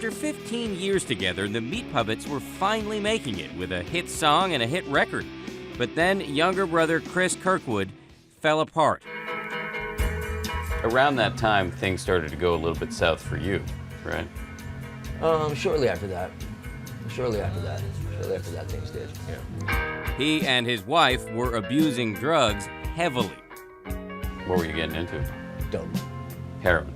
After 15 years together, the Meat Puppets were finally making it with a hit song and a hit record. But then younger brother Chris Kirkwood fell apart. Around that time, things started to go a little bit south for you, right? Shortly after that, things did, yeah. He and his wife were abusing drugs heavily. What were you getting into? Dope. Heroin.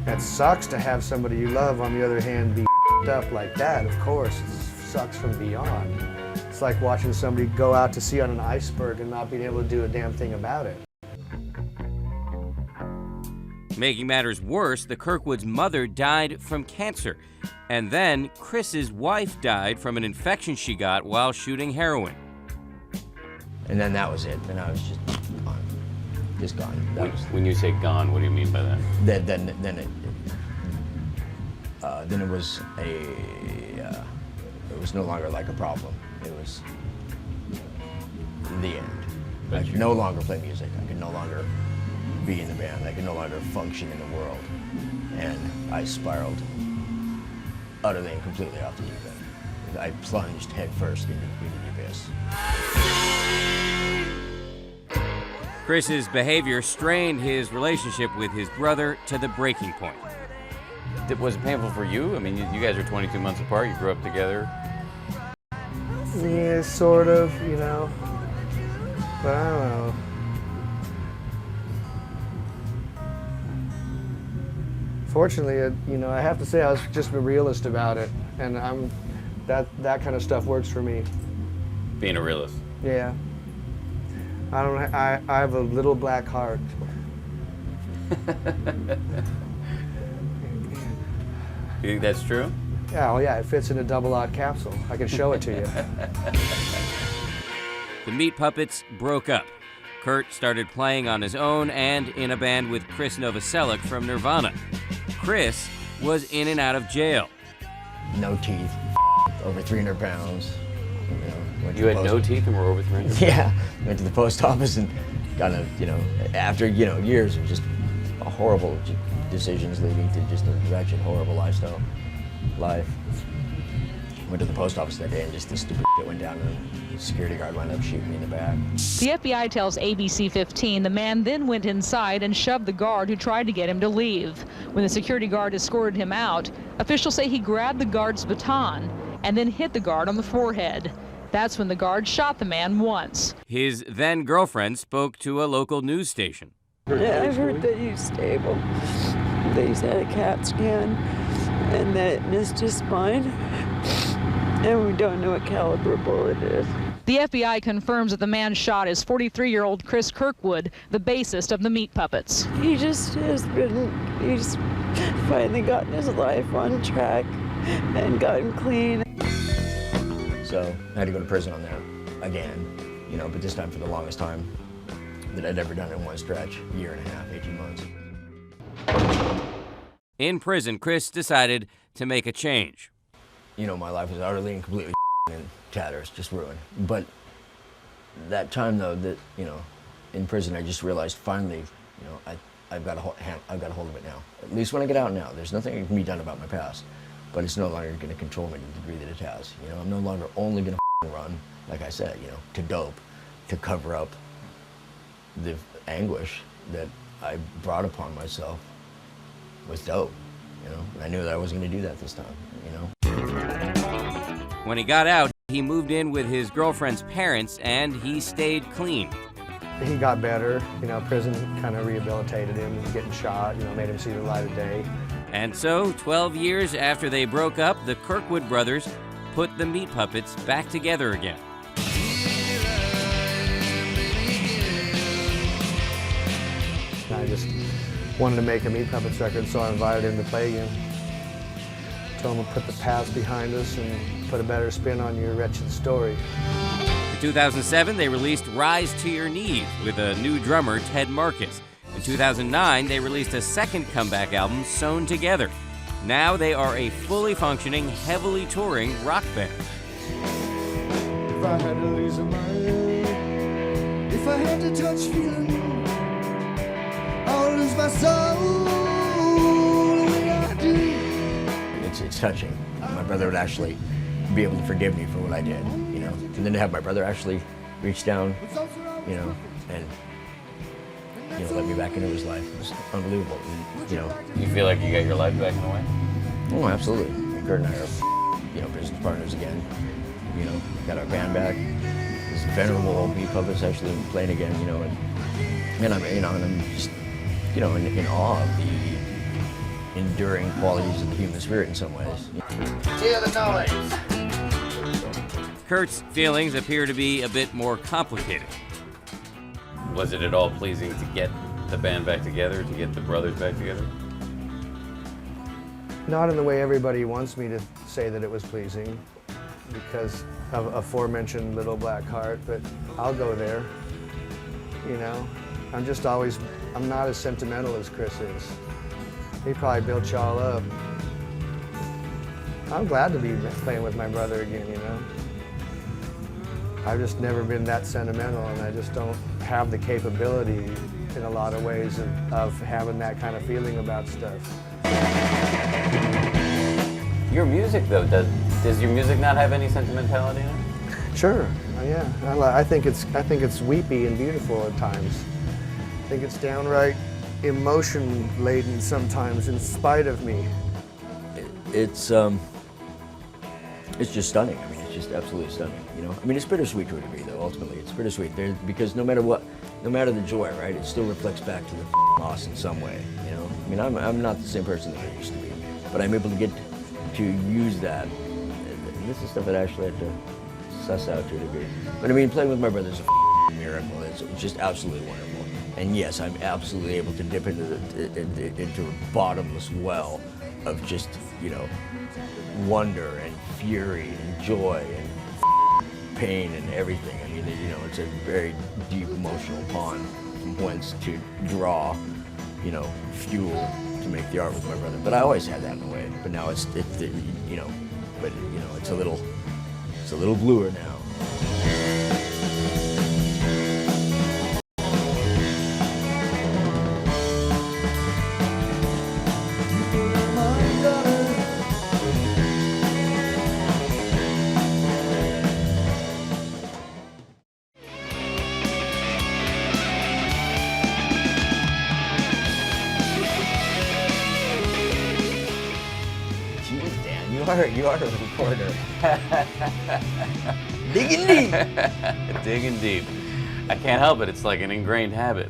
It sucks to have somebody you love, on the other hand, be up like that, of course. It sucks from beyond. It's like watching somebody go out to sea on an iceberg and not being able to do a damn thing about it. Making matters worse, the Kirkwoods' mother died from cancer. And then Chris's wife died from an infection she got while shooting heroin. And then that was it. Then I was just gone. Just gone. When you say gone, what do you mean by that? Then it was it was no longer like a problem. It was the end. I could no longer play music. I could no longer be in the band. I could no longer function in the world. And I spiraled utterly and completely off the deep end. I plunged headfirst into the abyss. Chris's behavior strained his relationship with his brother to the breaking point. Was it painful for you? I mean, you guys are 22 months apart. You grew up together. Yeah, sort of, you know. But I don't know. Fortunately, you know, I have to say I was just a realist about it, and that kind of stuff works for me. Being a realist. Yeah. I have a little black heart. You think that's true? Yeah, well, yeah, it fits in a double-aught capsule. I can show it to you. The Meat Puppets broke up. Kurt started playing on his own and in a band with Chris Novoselic from Nirvana. Chris was in and out of jail. No teeth, over 300 pounds. You had no teeth and were over 300? Yeah, went to the post office and kind of, after, years of just horrible decisions leading to just a wretched, horrible life. Went to the post office that day and just the stupid shit went down and the security guard wound up shooting me in the back. The FBI tells ABC 15 the man then went inside and shoved the guard who tried to get him to leave. When the security guard escorted him out, officials say he grabbed the guard's baton and then hit the guard on the forehead. That's when the guard shot the man once. His then-girlfriend spoke to a local news station. Yeah, I've heard that he's stable. That he's had a CAT scan and that it missed his spine. And we don't know what caliber bullet it is. The FBI confirms that the man shot is 43-year-old Chris Kirkwood, the bassist of the Meat Puppets. He just has been, he's finally gotten his life on track and gotten clean. So I had to go to prison on that again, but this time for the longest time that I'd ever done in one stretch, a year and a half, 18 months. In prison, Chris decided to make a change. My life was utterly and completely in tatters, just ruined. But that time, though, that in prison, I just realized finally, I've got a hold of it now. At least when I get out now, there's nothing that can be done about my past. But it's no longer going to control me to the degree that it has. I'm no longer only going to run, like I said, to dope, to cover up the anguish that I brought upon myself with dope. I knew that I wasn't going to do that this time. When he got out, he moved in with his girlfriend's parents, and he stayed clean. He got better. Prison kind of rehabilitated him, getting shot, made him see the light of day. And so, 12 years after they broke up, the Kirkwood brothers put the Meat Puppets back together again. I just wanted to make a Meat Puppets record, so I invited him to play again. Told him to put the past behind us and put a better spin on your wretched story. In 2007, they released Rise to Your Knees with a new drummer, Ted Marcus. In 2009, they released a second comeback album, Sewn Together. Now they are a fully functioning, heavily touring rock band. If I had to lose a mind, if I had to touch feeling, I would lose my soul the way I do. It's it's touching. My brother would actually be able to forgive me for what I did, you know. And then to have my brother actually reach down, you know, and let me back into his life was unbelievable. And, you know, You feel like you got your life back in a way? oh, absolutely. Kurt and I are, business partners again. You know, got our band back. This venerable old beat puppet's actually playing again, you know, and I'm just, in awe of the enduring qualities of the human spirit in some ways. Hear the noise. Kurt's feelings appear to be a bit more complicated. Was it at all pleasing to get the band back together, to get the brothers back together? Not in the way everybody wants me to say that it was pleasing, because of aforementioned Little Black Heart, but I'll go there, you know. I'm not as sentimental as Chris is. He probably built y'all up. I'm glad to be playing with my brother again, you know. I've just never been that sentimental, and I just don't have the capability in a lot of ways of having that kind of feeling about stuff. Your music, though, does your music not have any sentimentality in it? Sure, yeah. I think it's weepy and beautiful at times. I think it's downright emotion-laden sometimes, in spite of me. It's just stunning. I mean, it's just absolutely stunning, you know. I mean, it's bittersweet to a degree, though. Ultimately, it's bittersweet because no matter the joy, right, it still reflects back to the loss in some way, you know. I mean, I'm not the same person that I used to be, but I'm able to get to use that. And this is stuff that I actually had to suss out to a degree. But I mean, playing with my brother is a miracle. It's just absolutely wonderful. And yes, I'm absolutely able to dip into a bottomless well of just, wonder and fury and joy and pain and everything. I mean, it's a very deep emotional pond from whence to draw, fuel to make the art with my brother. But I always had that in a way. But now it's a little bluer now. You are a reporter. Digging deep. Digging deep. I can't help it. It's like an ingrained habit.